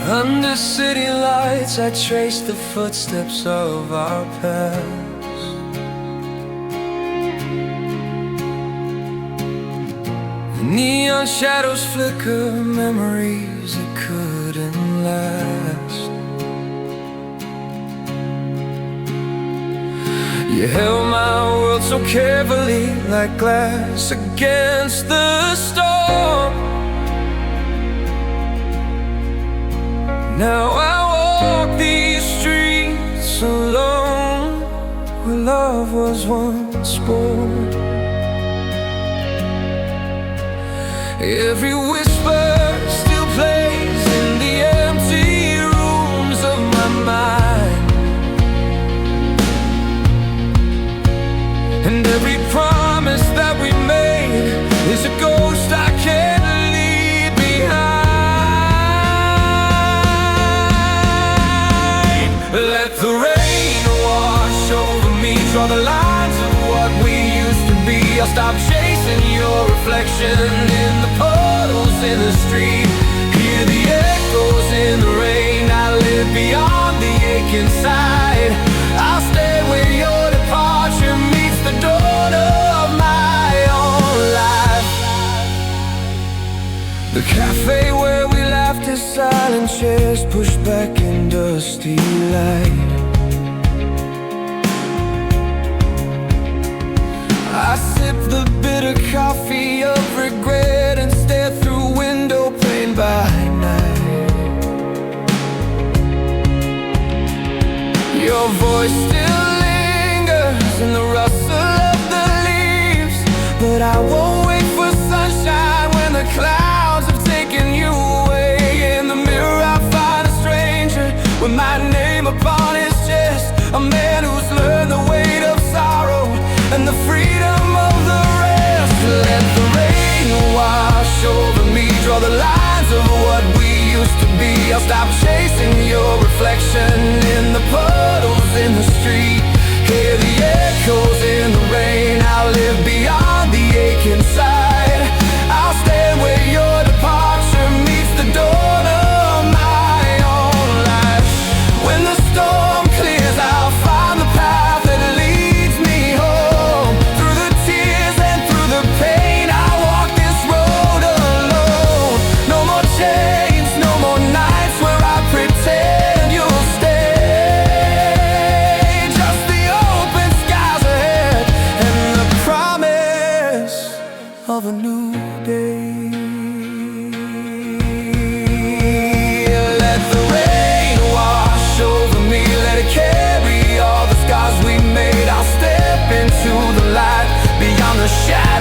Under city lights, I trace the footsteps of our past. The neon shadows flicker, memories that couldn't last. You held my world so carefully, like glass against the storm. Now I walk these streets alone, where love was once born. Every whisper still plays in the empty rooms of my mind, and every promise that we made is a ghost I can't leave behind. Let the rain wash over me, draw the lines of what we used to be. I'll stop chasing your reflection in the puddles in the street. Hear the echoes in the rain. I live beyond the ache inside. I'll stay where your departure meets the dawn of my own life. The cafe where we laughed is silent, chairs pushed back in dusty light. I sip the bitter coffee of regret and stare through window pane by night. Your voice still lingers in the rustle of the leaves, but I won't wait for sunshine when the clouds have taken you away. In the mirror I find a stranger with my name upon his chest, a man who's learned the weight of sorrow and the freedom of the rest. Let the rain wash over me, draw the lines of what we used to be. I'll stop chasing your reflection in the puddles in the street. Hear the echoes in the rain. I'll live beyond the ache inside. I'll stand where your departure meets the dawn of my own life. When the storm clears, I'll find the path that leads me home. Through the tears and through the pain, I'll walk this road alone. No more chains, no more nights where I pretend you'll stay. Just the open skies ahead and the promise of a new day. Let the rain wash over me, let it carry all the scars we made. I'll step into the light beyond the shadow